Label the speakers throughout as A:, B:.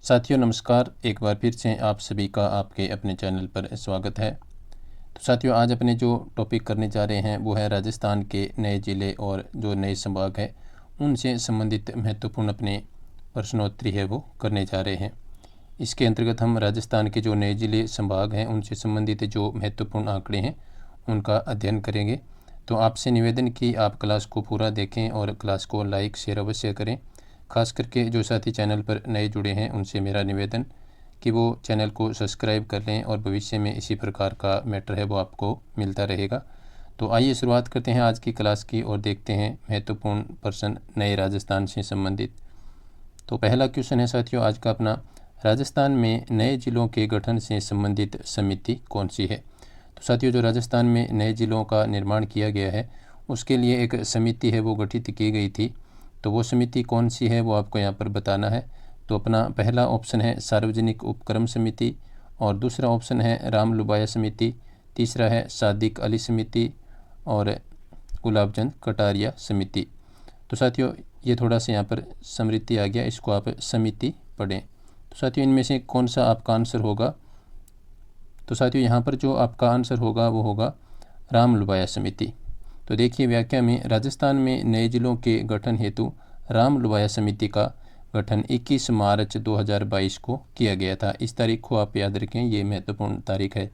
A: साथियों नमस्कार। एक बार फिर से आप सभी का आपके अपने चैनल पर स्वागत है। तो साथियों आज अपने जो टॉपिक करने जा रहे हैं वो है राजस्थान के नए ज़िले और जो नए संभाग हैं उनसे संबंधित महत्वपूर्ण अपने प्रश्नोत्तरी है वो करने जा रहे हैं। इसके अंतर्गत हम राजस्थान के जो नए ज़िले संभाग हैं उनसे संबंधित जो महत्वपूर्ण आंकड़े हैं उनका अध्ययन करेंगे। तो आपसे निवेदन कि आप क्लास को पूरा देखें और क्लास को लाइक शेयर अवश्य करें। खास करके जो साथी चैनल पर नए जुड़े हैं उनसे मेरा निवेदन कि वो चैनल को सब्सक्राइब कर लें और भविष्य में इसी प्रकार का मैटर है वो आपको मिलता रहेगा। तो आइए शुरुआत करते हैं आज की क्लास की और देखते हैं महत्वपूर्ण प्रश्न नए राजस्थान से संबंधित। तो पहला क्वेश्चन है साथियों आज का अपना, राजस्थान में नए ज़िलों के गठन से संबंधित समिति कौन सी है। तो साथियों जो राजस्थान में नए ज़िलों का निर्माण किया गया है उसके लिए एक समिति है वो गठित की गई थी। तो वो समिति कौन सी है वो आपको यहाँ पर बताना है। तो अपना पहला ऑप्शन है सार्वजनिक उपक्रम समिति, और दूसरा ऑप्शन है राम लुबाया समिति, तीसरा है सादिक अली समिति और गुलाबचंद कटारिया समिति। तो साथियों ये थोड़ा सा यहाँ पर स्मृति आ गया, इसको आप समिति पढ़ें। तो साथियों इनमें से कौन सा आपका आंसर होगा। तो साथियों यहाँ पर जो आपका आंसर होगा वो होगा राम लुबाया समिति। तो देखिए व्याख्या में, राजस्थान में नए जिलों के गठन हेतु राम लुबाया समिति का गठन 21 मार्च 2022 को किया गया था। इस तारीख को आप याद रखें, ये महत्वपूर्ण तारीख है।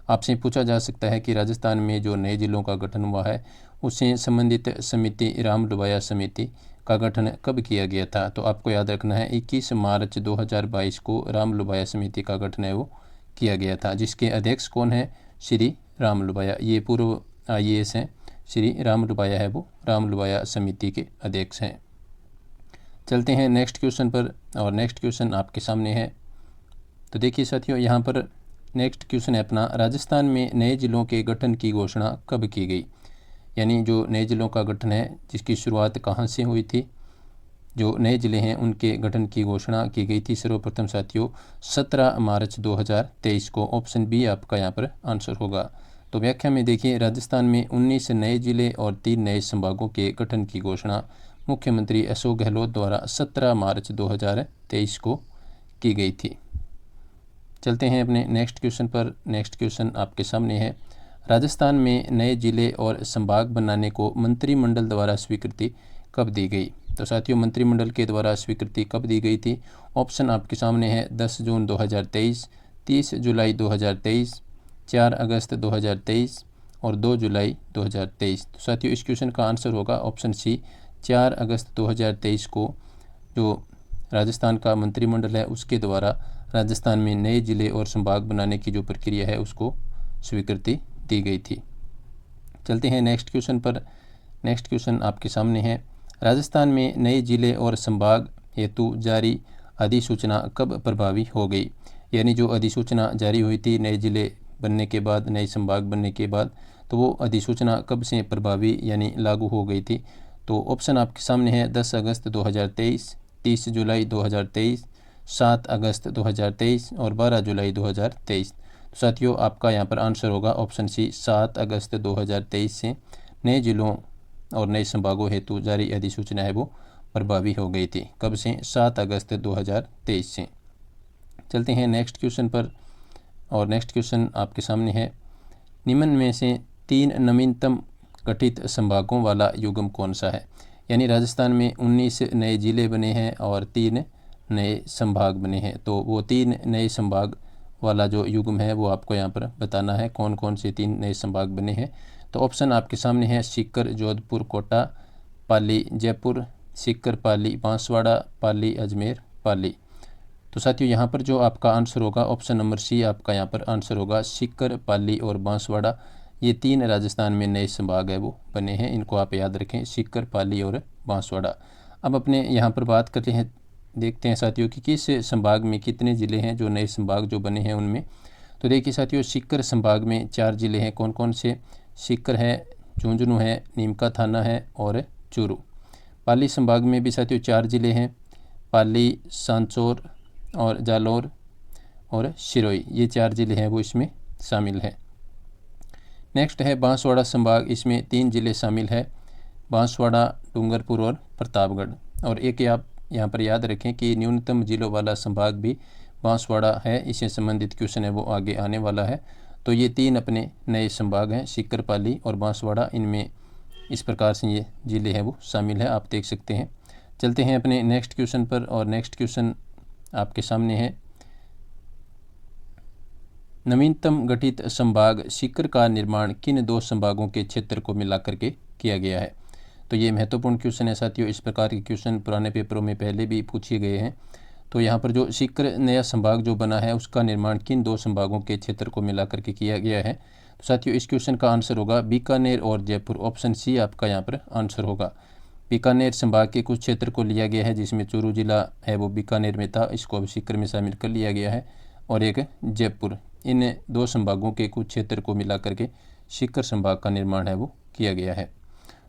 A: आपसे पूछा जा सकता है कि राजस्थान में जो नए जिलों का गठन हुआ है उससे संबंधित समिति राम लुबाया समिति का गठन कब किया गया था। तो आपको याद रखना है 21 मार्च 2022 को राम लुबाया समिति का गठन है वो किया गया था, जिसके अध्यक्ष कौन है, श्री राम लुबाया। ये पूर्व IAS हैं, श्री राम लुबाया है वो राम लुबाया समिति के अध्यक्ष हैं। चलते हैं नेक्स्ट क्वेश्चन पर, और नेक्स्ट क्वेश्चन आपके सामने है। तो देखिए साथियों यहाँ पर नेक्स्ट क्वेश्चन है अपना, राजस्थान में नए ज़िलों के गठन की घोषणा कब की गई। यानी जो नए ज़िलों का गठन है जिसकी शुरुआत कहाँ से हुई थी, जो नए ज़िले हैं उनके गठन की घोषणा की गई थी सर्वप्रथम साथियों 17 मार्च 2023 को। ऑप्शन बी आपका यहाँ पर आंसर होगा। तो व्याख्या में देखिए, राजस्थान में 19 नए ज़िले और 3 नए संभागों के गठन की घोषणा मुख्यमंत्री अशोक गहलोत द्वारा 17 मार्च 2023 को की गई थी। चलते हैं अपने नेक्स्ट क्वेश्चन पर। नेक्स्ट क्वेश्चन आपके सामने है, राजस्थान में नए ज़िले और संभाग बनाने को मंत्रिमंडल द्वारा स्वीकृति कब दी गई। तो साथियों मंत्रिमंडल के द्वारा स्वीकृति कब दी गई थी। ऑप्शन आपके सामने है 10 जून 2023, 30 जुलाई 2023, 4 अगस्त 2023 और 2 जुलाई 2023। तो साथियों इस क्वेश्चन का आंसर होगा ऑप्शन सी, 4 अगस्त 2023 को जो राजस्थान का मंत्रिमंडल है उसके द्वारा राजस्थान में नए ज़िले और संभाग बनाने की जो प्रक्रिया है उसको स्वीकृति दी गई थी। चलते हैं नेक्स्ट क्वेश्चन पर। नेक्स्ट क्वेश्चन आपके सामने है, राजस्थान में नए ज़िले और संभाग हेतु जारी अधिसूचना कब प्रभावी हो गई। यानी जो अधिसूचना जारी हुई थी नए ज़िले बनने के बाद, नए संभाग बनने के बाद, तो वो अधिसूचना कब से प्रभावी यानी लागू हो गई थी। तो ऑप्शन आपके सामने है 10 अगस्त 2023, 30 जुलाई 2023, 7 अगस्त 2023 और 12 जुलाई 2023। तो साथियों आपका यहाँ पर आंसर होगा ऑप्शन सी, 7 अगस्त 2023 से नए जिलों और नए संभागों हेतु जारी अधिसूचना है वो प्रभावी हो गई थी। कब से, 7 अगस्त 2023 से। चलते हैं नेक्स्ट क्वेश्चन पर, और नेक्स्ट क्वेश्चन आपके सामने है, निम्न में से 3 नवीनतम गठित संभागों वाला युग्म कौन सा है। यानी राजस्थान में 19 नए ज़िले बने हैं और 3 नए संभाग बने हैं। तो वो 3 नए संभाग वाला जो युग्म है वो आपको यहाँ पर बताना है कौन कौन से 3 नए संभाग बने हैं। तो ऑप्शन आपके सामने है सीकर, जोधपुर, कोटा, पाली, जयपुर, सीकर, पाली, बांसवाड़ा, पाली, अजमेर, पाली। तो साथियों यहाँ पर जो आपका आंसर होगा ऑप्शन नंबर सी आपका यहाँ पर आंसर होगा, सीकर, पाली और बांसवाड़ा। ये 3 राजस्थान में नए संभाग है वो बने हैं, इनको आप याद रखें, सीकर, पाली और बांसवाड़ा। अब अपने यहाँ पर बात करते हैं, देखते हैं साथियों कि किस संभाग में कितने ज़िले हैं जो नए संभाग जो बने हैं उनमें। तो देखिए साथियों सीकर संभाग में 4 ज़िले हैं। कौन कौन से, सीकर है, झुंझुनू है, नीमका थाना है और चूरू। पाली संभाग में भी साथियों 4 ज़िले हैं, पाली, सांचौर और जालौर और सिरोही। ये 4 ज़िले हैं वो इसमें शामिल हैं। नेक्स्ट है बांसवाड़ा संभाग, इसमें 3 ज़िले शामिल है, बांसवाड़ा, डूंगरपुर और प्रतापगढ़। और एक आप यहाँ पर याद रखें कि न्यूनतम जिलों वाला संभाग भी बांसवाड़ा है। इससे संबंधित क्वेश्चन है वो आगे आने वाला है। तो ये 3 अपने नए संभाग हैं, सीकर, पाली और बांसवाड़ा। इनमें इस प्रकार से ये ज़िले हैं वो शामिल है, आप देख सकते हैं। चलते हैं अपने नेक्स्ट क्वेश्चन पर, और नेक्स्ट क्वेश्चन आपके सामने है। नवीनतम गठित संभाग सीकर का निर्माण किन 2 संभागों के क्षेत्र को मिलाकर के किया गया है? तो ये महत्वपूर्ण क्वेश्चन है साथियों। इस प्रकार के क्वेश्चन पुराने पेपरों में पहले भी पूछे गए हैं। तो यहाँ पर जो सीकर नया संभाग जो बना है उसका निर्माण किन 2 संभागों के क्षेत्र को मिलाकर के किया गया है? तो साथियों इस क्वेश्चन का आंसर होगा बीकानेर और जयपुर। ऑप्शन सी आपका यहाँ पर आंसर होगा। बीकानेर संभाग के कुछ क्षेत्र को लिया गया है, जिसमें चूरू जिला है वो बीकानेर में था, इसको अब सीकर में शामिल कर लिया गया है, और एक जयपुर। इन 2 संभागों के कुछ क्षेत्र को मिला करके सीकर संभाग का निर्माण है वो किया गया है।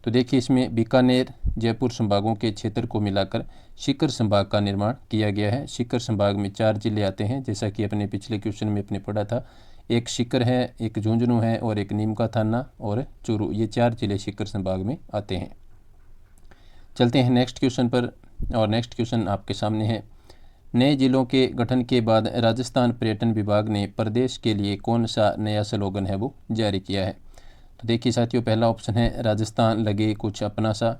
A: तो देखिए इसमें बीकानेर, जयपुर संभागों के क्षेत्र को मिलाकर सीकर संभाग का निर्माण किया गया है। सीकर संभाग में 4 जिले आते हैं, जैसा कि अपने पिछले क्वेश्चन में अपने पढ़ा था। एक सीकर है, एक झुंझुनू है, और एक नीमका थाना और चूरू। ये 4 जिले सीकर संभाग में आते हैं। चलते हैं नेक्स्ट क्वेश्चन पर, और नेक्स्ट क्वेश्चन आपके सामने है। नए जिलों के गठन के बाद राजस्थान पर्यटन विभाग ने प्रदेश के लिए कौन सा नया स्लोगन है वो जारी किया है? तो देखिए साथियों, पहला ऑप्शन है राजस्थान लगे कुछ अपना सा,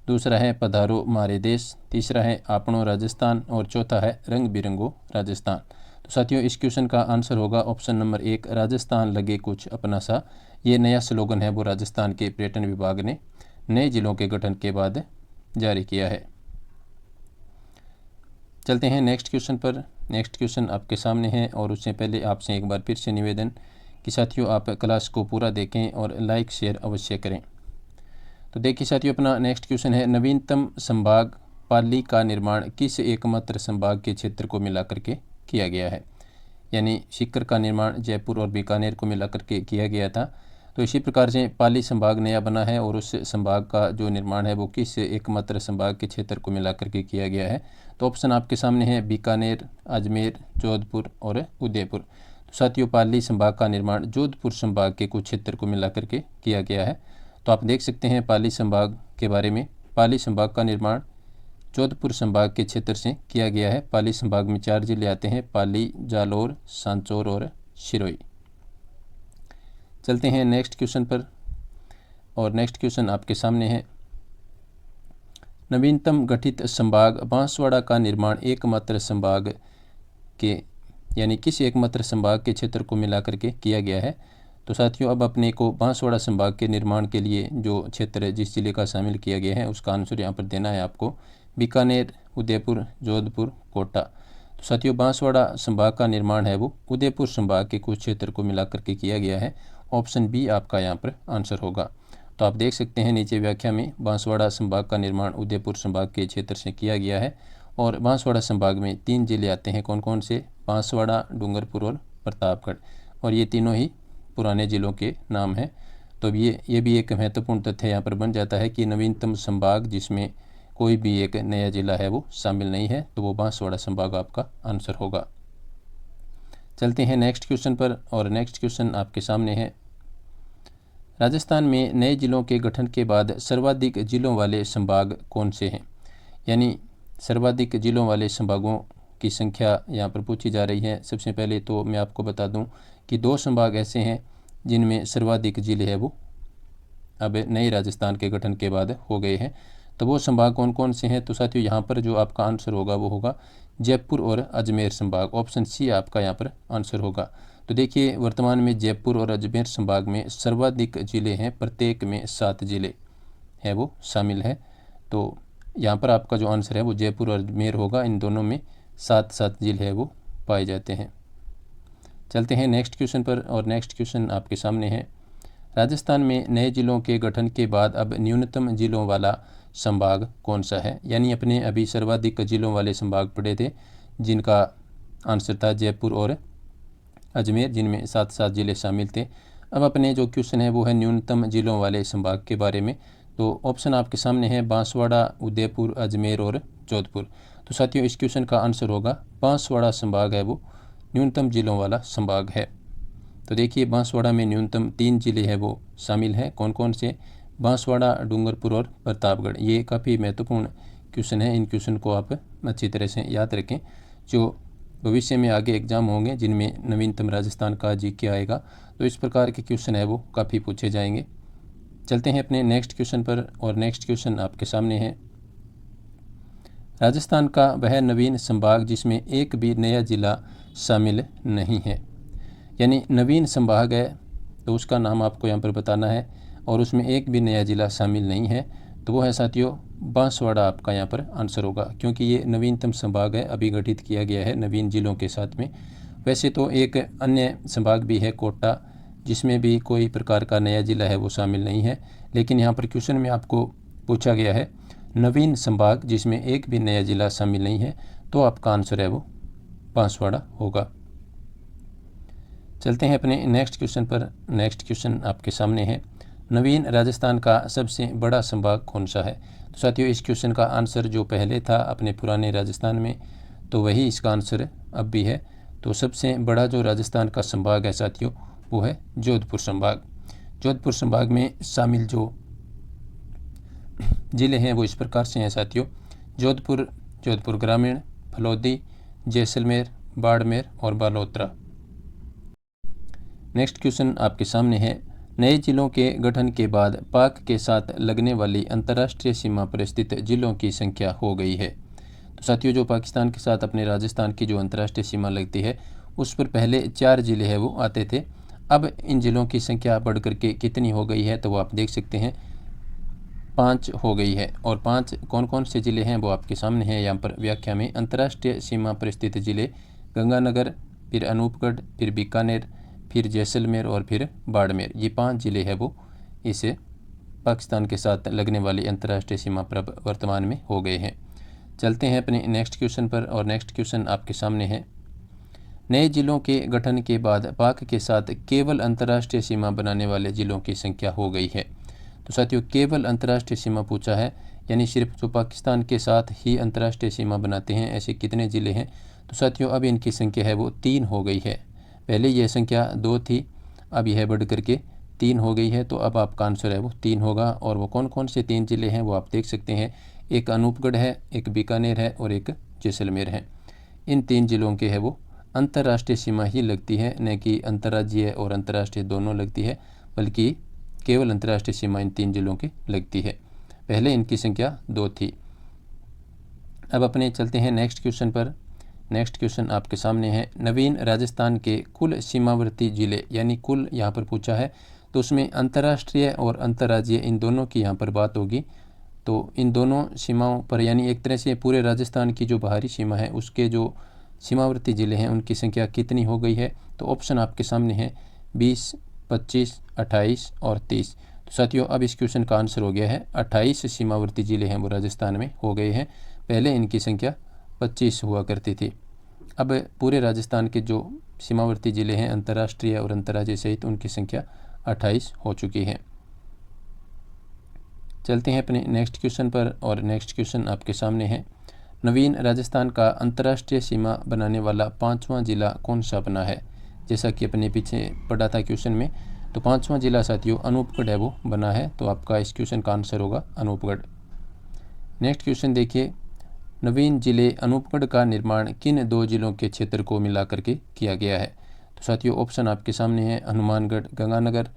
A: दूसरा है पधारो मारे देश, तीसरा है आपनो राजस्थान, और चौथा है रंग बिरंगो राजस्थान। तो साथियों इस क्वेश्चन का आंसर होगा ऑप्शन नंबर 1, राजस्थान लगे कुछ अपना सा। ये नया स्लोगन है वो राजस्थान के पर्यटन विभाग ने नए जिलों के गठन के बाद जारी किया है। चलते हैं नेक्स्ट क्वेश्चन पर। नेक्स्ट क्वेश्चन आपके सामने है, और उससे पहले आपसे एक बार फिर से निवेदन कि साथियों आप क्लास को पूरा देखें और लाइक शेयर अवश्य करें। तो देखिए साथियों, अपना नेक्स्ट क्वेश्चन है। नवीनतम संभाग पाली का निर्माण किस एकमात्र संभाग के क्षेत्र को मिलाकर के किया गया है? यानी सीकर का निर्माण जयपुर और बीकानेर को मिलाकर के किया गया था। तो इसी प्रकार से पाली संभाग नया बना है, और उस संभाग का जो निर्माण है वो किस एकमात्र संभाग के क्षेत्र को मिलाकर के किया गया है? तो ऑप्शन आपके सामने है बीकानेर, अजमेर, जोधपुर और उदयपुर। तो साथियों पाली संभाग का निर्माण जोधपुर संभाग के कुछ क्षेत्र को मिलाकर के किया गया है। तो आप देख सकते हैं पाली संभाग के बारे में। पाली संभाग का निर्माण जोधपुर संभाग के क्षेत्र से किया गया है। पाली संभाग में 4 जिले आते हैं, पाली, जालोर, सांचौर और सिरोही। चलते हैं नेक्स्ट क्वेश्चन पर, और नेक्स्ट क्वेश्चन आपके सामने है। नवीनतम गठित संभाग बांसवाड़ा का निर्माण एकमात्र संभाग के यानी किस एकमात्र संभाग के क्षेत्र को मिलाकर के किया गया है? तो साथियों अब अपने को बांसवाड़ा संभाग के निर्माण के लिए जो क्षेत्र जिस जिले का शामिल किया गया है उसका आंसर यहाँ पर देना है आपको। बीकानेर, उदयपुर, जोधपुर, कोटा। तो साथियों बांसवाड़ा संभाग का निर्माण है वो उदयपुर संभाग के कुछ क्षेत्र को मिलाकर के किया गया है। ऑप्शन बी आपका यहाँ पर आंसर होगा। तो आप देख सकते हैं नीचे व्याख्या में बांसवाड़ा संभाग का निर्माण उदयपुर संभाग के क्षेत्र से किया गया है। और बांसवाड़ा संभाग में 3 जिले आते हैं, कौन कौन से? बांसवाड़ा, डूंगरपुर और प्रतापगढ़। और ये तीनों ही पुराने ज़िलों के नाम हैं। तो ये भी एक महत्वपूर्ण तथ्य यहाँ पर बन जाता है कि नवीनतम संभाग जिसमें कोई भी एक नया ज़िला है वो शामिल नहीं है, तो वो बांसवाड़ा संभाग आपका आंसर होगा। चलते हैं नेक्स्ट क्वेश्चन पर, और नेक्स्ट क्वेश्चन आपके सामने है। राजस्थान में नए जिलों के गठन के बाद सर्वाधिक जिलों वाले संभाग कौन से हैं? यानी सर्वाधिक जिलों वाले संभागों की संख्या यहाँ पर पूछी जा रही है। सबसे पहले तो मैं आपको बता दूं कि 2 संभाग ऐसे हैं जिनमें सर्वाधिक जिले हैं वो अब नए राजस्थान के गठन के बाद हो गए हैं। तो वो संभाग कौन कौन से हैं? तो साथियों यहाँ पर जो आपका आंसर होगा वो होगा जयपुर और अजमेर संभाग। ऑप्शन सी आपका यहाँ पर आंसर होगा। तो देखिए वर्तमान में जयपुर और अजमेर संभाग में सर्वाधिक जिले हैं, प्रत्येक में 7 जिले हैं वो शामिल है। तो यहाँ पर आपका जो आंसर है वो जयपुर और अजमेर होगा। इन दोनों में 7 जिले हैं वो पाए जाते हैं। चलते हैं नेक्स्ट क्वेश्चन पर, और नेक्स्ट क्वेश्चन आपके सामने है। राजस्थान में नए जिलों के गठन के बाद अब न्यूनतम जिलों वाला संभाग कौन सा है? यानी अपने अभी सर्वाधिक जिलों वाले संभाग पढ़े थे जिनका आंसर था जयपुर और अजमेर, जिनमें 7 जिले शामिल थे। अब अपने जो क्वेश्चन है वो है न्यूनतम जिलों वाले संभाग के बारे में। तो ऑप्शन आपके सामने है बांसवाड़ा, उदयपुर, अजमेर और जोधपुर। तो साथियों इस क्वेश्चन का आंसर होगा बांसवाड़ा संभाग है वो न्यूनतम जिलों वाला संभाग है। तो देखिए बांसवाड़ा में न्यूनतम 3 जिले हैं वो शामिल हैं, कौन कौन से? बांसवाड़ा, डूंगरपुर और प्रतापगढ़। ये काफ़ी महत्वपूर्ण क्वेश्चन है, इन क्वेश्चन को आप अच्छी तरह से याद रखें। जो भविष्य में आगे एग्ज़ाम होंगे जिनमें नवीनतम राजस्थान का जीके आएगा, तो इस प्रकार के क्वेश्चन है वो काफ़ी पूछे जाएंगे। चलते हैं अपने नेक्स्ट क्वेश्चन पर, और नेक्स्ट क्वेश्चन आपके सामने है। राजस्थान का वह नवीन संभाग जिसमें एक भी नया जिला शामिल नहीं है, यानी नवीन संभाग है तो उसका नाम आपको यहाँ पर बताना है और उसमें एक भी नया जिला शामिल नहीं है, तो वो है साथियों बांसवाड़ा आपका यहाँ पर आंसर होगा, क्योंकि ये नवीनतम संभाग है, अभी गठित किया गया है नवीन जिलों के साथ में। वैसे तो एक अन्य संभाग भी है कोटा, जिसमें भी कोई प्रकार का नया जिला है वो शामिल नहीं है, लेकिन यहाँ पर क्वेश्चन में आपको पूछा गया है नवीन संभाग जिसमें एक भी नया जिला शामिल नहीं है, तो आपका आंसर है वो बांसवाड़ा होगा। चलते हैं अपने नेक्स्ट क्वेश्चन पर। नेक्स्ट क्वेश्चन आपके सामने है, नवीन राजस्थान का सबसे बड़ा संभाग कौन सा है? तो साथियों इस क्वेश्चन का आंसर जो पहले था अपने पुराने राजस्थान में, तो वही इसका आंसर अब भी है। तो सबसे बड़ा जो राजस्थान का संभाग है साथियों वो है जोधपुर संभाग। जोधपुर संभाग में शामिल जो ज़िले हैं वो इस प्रकार से हैं साथियों, जोधपुर, जोधपुर ग्रामीण, फलौदी, जैसलमेर, बाड़मेर और बालोतरा। नेक्स्ट क्वेश्चन आपके सामने है, नए जिलों के गठन के बाद पाक के साथ लगने वाली अंतर्राष्ट्रीय सीमा पर स्थित जिलों की संख्या हो गई है। तो साथियों जो पाकिस्तान के साथ अपने राजस्थान की जो अंतर्राष्ट्रीय सीमा लगती है उस पर पहले 4 ज़िले हैं वो आते थे, अब इन ज़िलों की संख्या बढ़ करके कितनी हो गई है? तो वो आप देख सकते हैं 5 हो गई है। और 5 कौन कौन से ज़िले हैं वो आपके सामने हैं यहाँ पर व्याख्या में। अंतर्राष्ट्रीय सीमा पर स्थित ज़िले गंगानगर, फिर अनूपगढ़, फिर बीकानेर, फिर जैसलमेर और फिर बाड़मेर, ये 5 ज़िले हैं वो इसे पाकिस्तान के साथ लगने वाली अंतर्राष्ट्रीय सीमा पर अब वर्तमान में हो गए हैं। चलते हैं अपने नेक्स्ट क्वेश्चन पर, और नेक्स्ट क्वेश्चन आपके सामने है, नए जिलों के गठन के बाद पाक के साथ केवल अंतर्राष्ट्रीय सीमा बनाने वाले ज़िलों की संख्या हो गई है। तो साथियों केवल अंतर्राष्ट्रीय सीमा पूछा है, यानी सिर्फ जो पाकिस्तान के साथ ही अंतर्राष्ट्रीय सीमा बनाते हैं ऐसे कितने ज़िले हैं? तो साथियों अब इनकी संख्या है वो 3 हो गई है। पहले यह संख्या 2 थी, अब यह बढ़ करके 3 हो गई है, तो अब आपका आंसर है वो 3 होगा। और वो कौन कौन से 3 ज़िले हैं वो आप देख सकते हैं, एक अनूपगढ़ है, एक बीकानेर है और एक जैसलमेर है। इन 3 ज़िलों के है वो अंतर्राष्ट्रीय सीमा ही लगती है, न कि अंतर्राज्यीय और अंतर्राष्ट्रीय दोनों लगती है, बल्कि केवल अंतर्राष्ट्रीय सीमा इन 3 ज़िलों की लगती है। पहले इनकी संख्या 2 थी। अब अपने चलते हैं नेक्स्ट क्वेश्चन पर। नेक्स्ट क्वेश्चन आपके सामने है, नवीन राजस्थान के कुल सीमावर्ती ज़िले, यानी कुल यहाँ पर पूछा है, तो उसमें अंतर्राष्ट्रीय और अंतर्राज्यीय इन दोनों की यहाँ पर बात होगी। तो इन दोनों सीमाओं पर, यानी एक तरह से पूरे राजस्थान की जो बाहरी सीमा है उसके जो सीमावर्ती ज़िले हैं उनकी संख्या कितनी हो गई है? तो ऑप्शन आपके सामने है 20, 25, 28 और 30। तो साथियों अब इस क्वेश्चन का आंसर हो गया है 28 सीमावर्ती ज़िले हैं वो राजस्थान में हो गए हैं। पहले इनकी संख्या 25 हुआ करती थी। अब पूरे राजस्थान के जो सीमावर्ती ज़िले हैं अंतर्राष्ट्रीय और अंतर्राज्यीय सहित उनकी संख्या 28 हो चुकी है। चलते हैं अपने नेक्स्ट क्वेश्चन पर, और नेक्स्ट क्वेश्चन आपके सामने है, नवीन राजस्थान का अंतर्राष्ट्रीय सीमा बनाने वाला 5वां ज़िला कौन सा बना है? जैसा कि अपने पीछे पढ़ा था क्वेश्चन में, तो 5वां ज़िला साथियों अनूपगढ़ है वो बना है, तो आपका इस क्वेश्चन का आंसर होगा अनूपगढ़। नेक्स्ट क्वेश्चन देखिए, नवीन ज़िले अनूपगढ़ का निर्माण किन 2 ज़िलों के क्षेत्र को मिला करके किया गया है? तो साथियों ऑप्शन आपके सामने है हनुमानगढ़, गंगानगर,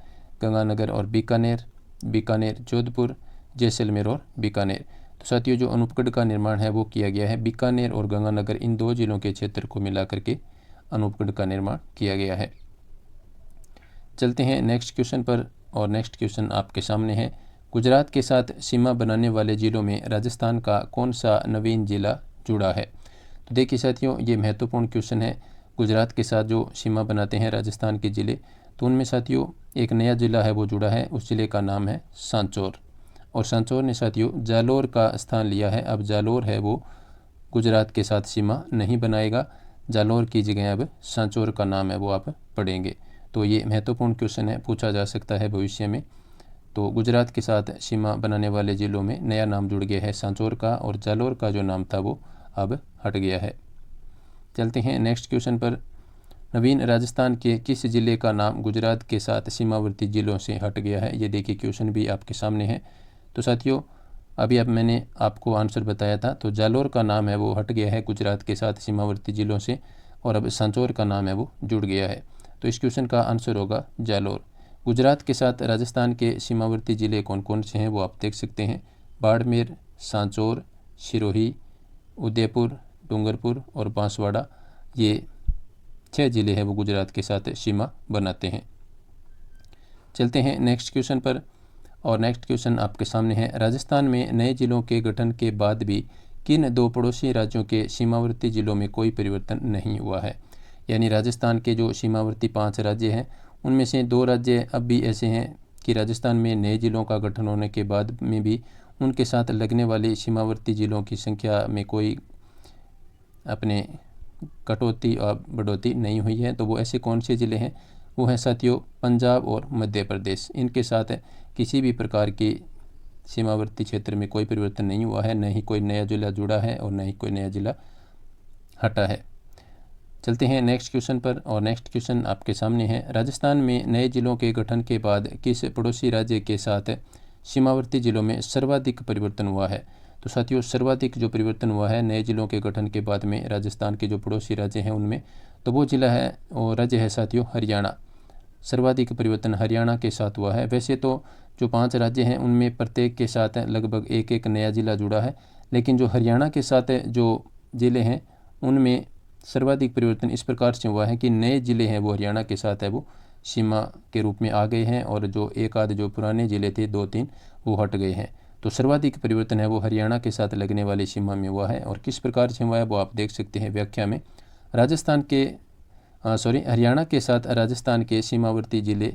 A: गंगानगर और बीकानेर, बीकानेर, जोधपुर, जैसलमेर और बीकानेर। तो साथियों जो अनूपगढ़ का निर्माण है वो किया गया है बीकानेर और गंगानगर इन 2 ज़िलों के क्षेत्र को मिला करके अनूपगढ़ का निर्माण किया गया है। चलते हैं नेक्स्ट क्वेश्चन पर, और नेक्स्ट क्वेश्चन आपके सामने है, गुजरात के साथ सीमा बनाने वाले ज़िलों में राजस्थान का कौन सा नवीन ज़िला जुड़ा है? तो देखिए साथियों ये महत्वपूर्ण क्वेश्चन है। गुजरात के साथ जो सीमा बनाते हैं राजस्थान के ज़िले, तो उनमें साथियों एक नया ज़िला है वो जुड़ा है, उस ज़िले का नाम है सांचौर। और सांचौर ने साथियों जालोर का स्थान लिया है। अब जालोर है वो गुजरात के साथ सीमा नहीं बनाएगा, जालोर की जगह अब सांचौर का नाम है वो आप पढ़ेंगे। तो ये महत्वपूर्ण क्वेश्चन है, पूछा जा सकता है भविष्य में। तो गुजरात के साथ सीमा बनाने वाले ज़िलों में नया नाम जुड़ गया है सांचौर का, और जालोर का जो नाम था वो अब हट गया है। चलते हैं नेक्स्ट क्वेश्चन पर, नवीन राजस्थान के किस ज़िले का नाम गुजरात के साथ सीमावर्ती ज़िलों से हट गया है? ये देखिए क्वेश्चन भी आपके सामने है। तो साथियों अभी अब मैंने आपको आंसर बताया था। तो जालोर का नाम है वो हट गया है गुजरात के साथ सीमावर्ती ज़िलों से, और अब सांचौर का नाम है वो जुड़ गया है। तो इस क्वेश्चन का आंसर होगा जालोर। गुजरात के साथ राजस्थान के सीमावर्ती ज़िले कौन कौन से हैं वो आप देख सकते हैं। बाड़मेर, सांचौर, सिरोही, उदयपुर, डूंगरपुर और बांसवाड़ा, ये 6 ज़िले हैं वो गुजरात के साथ सीमा बनाते हैं। चलते हैं नेक्स्ट क्वेश्चन पर, और नेक्स्ट क्वेश्चन आपके सामने है। राजस्थान में नए ज़िलों के गठन के बाद भी किन 2 पड़ोसी राज्यों के सीमावर्ती ज़िलों में कोई परिवर्तन नहीं हुआ है? यानी राजस्थान के जो सीमावर्ती 5 राज्य हैं उनमें से 2 राज्य अब भी ऐसे हैं कि राजस्थान में नए ज़िलों का गठन होने के बाद में भी उनके साथ लगने वाले सीमावर्ती ज़िलों की संख्या में कोई अपने कटौती और बढ़ोतरी नहीं हुई है। तो वो ऐसे कौन से ज़िले हैं? वो हैं साथियों पंजाब और मध्य प्रदेश। इनके साथ किसी भी प्रकार की सीमावर्ती क्षेत्र में कोई परिवर्तन नहीं हुआ है, न ही कोई नया ज़िला जुड़ा है और न ही कोई नया ज़िला हटा है। चलते हैं नेक्स्ट क्वेश्चन पर, और नेक्स्ट क्वेश्चन आपके सामने है। राजस्थान में नए ज़िलों के गठन के बाद किस पड़ोसी राज्य के साथ सीमावर्ती ज़िलों में सर्वाधिक परिवर्तन हुआ है? तो साथियों सर्वाधिक जो परिवर्तन हुआ है नए ज़िलों के गठन के बाद में राजस्थान के जो पड़ोसी राज्य हैं उनमें, तो वो ज़िला है और राज्य है साथियों हरियाणा। सर्वाधिक परिवर्तन हरियाणा के साथ हुआ है। वैसे तो जो 5 राज्य हैं उनमें प्रत्येक के साथ लगभग एक एक नया ज़िला जुड़ा है, लेकिन जो हरियाणा के साथ जो ज़िले हैं उनमें सर्वाधिक परिवर्तन इस प्रकार से हुआ है कि नए ज़िले हैं वो हरियाणा के साथ है वो सीमा के रूप में आ गए हैं, और जो एक आध जो पुराने ज़िले थे 2-3 वो हट गए हैं। तो सर्वाधिक परिवर्तन है वो हरियाणा के साथ लगने वाली सीमा में हुआ है। और किस प्रकार से हुआ है वो आप देख सकते हैं व्याख्या में। हरियाणा के साथ राजस्थान के सीमावर्ती ज़िले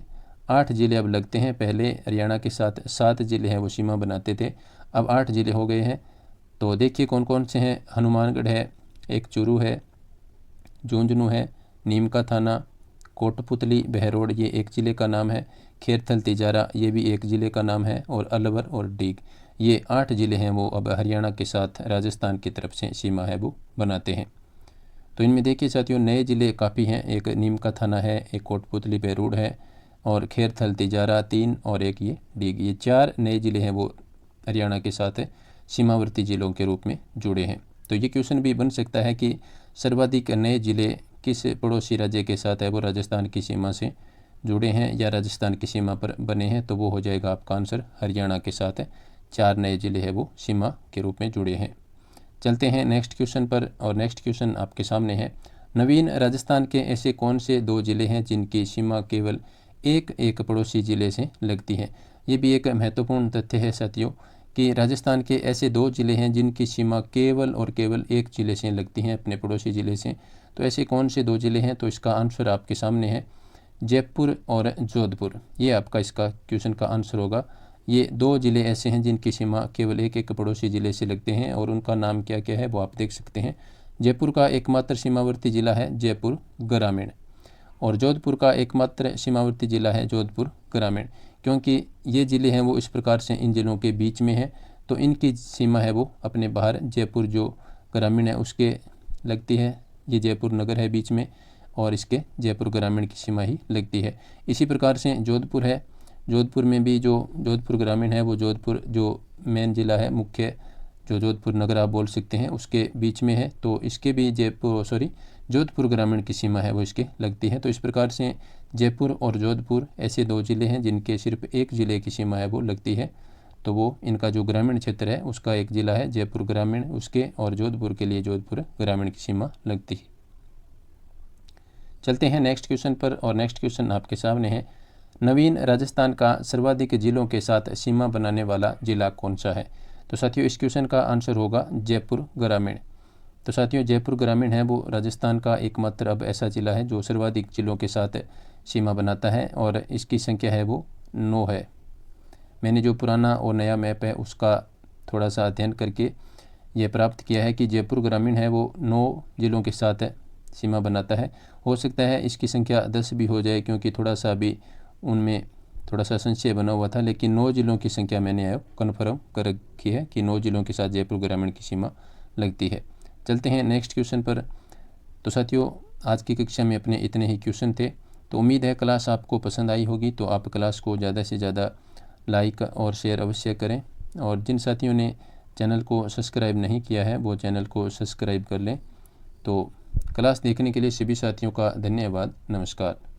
A: 8 ज़िले अब लगते हैं। पहले हरियाणा के साथ 7 ज़िले हैं वो सीमा बनाते थे, अब 8 ज़िले हो गए हैं। तो देखिए कौन कौन से हैं। हनुमानगढ़ है, एक चूरू है, झुंझुनू है, नीम का थाना, कोटपुतली, बहरोड ये एक ज़िले का नाम है, खेरथल तिजारा ये भी एक ज़िले का नाम है, और अलवर और डीग ये 8 ज़िले हैं वो अब हरियाणा के साथ राजस्थान की तरफ से सीमा है वो बनाते हैं। तो इनमें देखिए साथियों नए ज़िले काफ़ी हैं। एक नीम का थाना है, एक कोटपुतली बहरोड है, और खेरथल तिजारा 3, और एक ये डीग, ये 4 नए ज़िले हैं वो हरियाणा के साथ सीमावर्ती ज़िलों के रूप में जुड़े हैं। तो ये क्वेश्चन भी बन सकता है कि सर्वाधिक नए ज़िले किस पड़ोसी राज्य के साथ है वो राजस्थान की सीमा से जुड़े हैं या राजस्थान की सीमा पर बने हैं? तो वो हो जाएगा आपका आंसर हरियाणा के साथ 4 नए ज़िले हैं वो सीमा के रूप में जुड़े हैं। चलते हैं नेक्स्ट क्वेश्चन पर, और नेक्स्ट क्वेश्चन आपके सामने है। नवीन राजस्थान के ऐसे कौन से 2 ज़िले हैं जिनकी सीमा केवल एक एक पड़ोसी ज़िले से लगती है? ये भी एक महत्वपूर्ण तथ्य है साथियों कि राजस्थान के ऐसे 2 ज़िले हैं जिनकी सीमा केवल और केवल एक ज़िले से लगती हैं, अपने पड़ोसी ज़िले से। तो ऐसे कौन से 2 ज़िले हैं? तो इसका आंसर आपके सामने है जयपुर और जोधपुर। ये आपका इसका क्वेश्चन का आंसर होगा। ये 2 ज़िले ऐसे हैं जिनकी सीमा केवल एक एक पड़ोसी ज़िले से लगते हैं, और उनका नाम क्या क्या है वो आप देख सकते हैं। जयपुर का एकमात्र सीमावर्ती ज़िला है जयपुर ग्रामीण, और जोधपुर का एकमात्र सीमावर्ती ज़िला है जोधपुर ग्रामीण। क्योंकि ये ज़िले हैं वो इस प्रकार से इन ज़िलों के बीच में है, तो इनकी सीमा है वो अपने बाहर जयपुर जो ग्रामीण है उसके लगती है। ये जयपुर नगर है बीच में, और इसके जयपुर ग्रामीण की सीमा ही लगती है। इसी प्रकार से जोधपुर है, जोधपुर में भी जो जोधपुर ग्रामीण है वो जोधपुर जो मेन ज़िला है, मुख्य जो जोधपुर नगर आप बोल सकते हैं, उसके बीच में है। तो इसके भी जोधपुर ग्रामीण की सीमा है वो इसके लगती है। तो इस प्रकार से जयपुर और जोधपुर ऐसे 2 ज़िले हैं जिनके सिर्फ एक ज़िले की सीमा है वो लगती है। तो वो इनका जो ग्रामीण क्षेत्र है उसका एक ज़िला है जयपुर ग्रामीण, उसके और जोधपुर के लिए जोधपुर ग्रामीण की सीमा लगती है। चलते हैं नेक्स्ट क्वेश्चन पर, और नेक्स्ट क्वेश्चन आपके सामने है। नवीन राजस्थान का सर्वाधिक ज़िलों के साथ सीमा बनाने वाला ज़िला कौन सा है? तो साथियों इस क्वेश्चन का आंसर होगा जयपुर ग्रामीण। तो साथियों जयपुर ग्रामीण है वो राजस्थान का एकमात्र अब ऐसा ज़िला है जो सर्वाधिक ज़िलों के साथ सीमा बनाता है, और इसकी संख्या है वो 9 है। मैंने जो पुराना और नया मैप है उसका थोड़ा सा अध्ययन करके ये प्राप्त किया है कि जयपुर ग्रामीण है वो 9 ज़िलों के साथ सीमा बनाता है। हो सकता है इसकी संख्या 10 भी हो जाए, क्योंकि थोड़ा सा अभी उनमें थोड़ा सा संशय बना हुआ था, लेकिन 9 ज़िलों की संख्या मैंने कन्फर्म कर रखी है कि 9 ज़िलों के साथ जयपुर ग्रामीण की सीमा लगती है। चलते हैं नेक्स्ट क्वेश्चन पर। तो साथियों आज की कक्षा में अपने इतने ही क्वेश्चन थे। तो उम्मीद है क्लास आपको पसंद आई होगी। तो आप क्लास को ज़्यादा से ज़्यादा लाइक और शेयर अवश्य करें। और जिन साथियों ने चैनल को सब्सक्राइब नहीं किया है वो चैनल को सब्सक्राइब कर लें। तो क्लास देखने के लिए सभी साथियों का धन्यवाद। नमस्कार।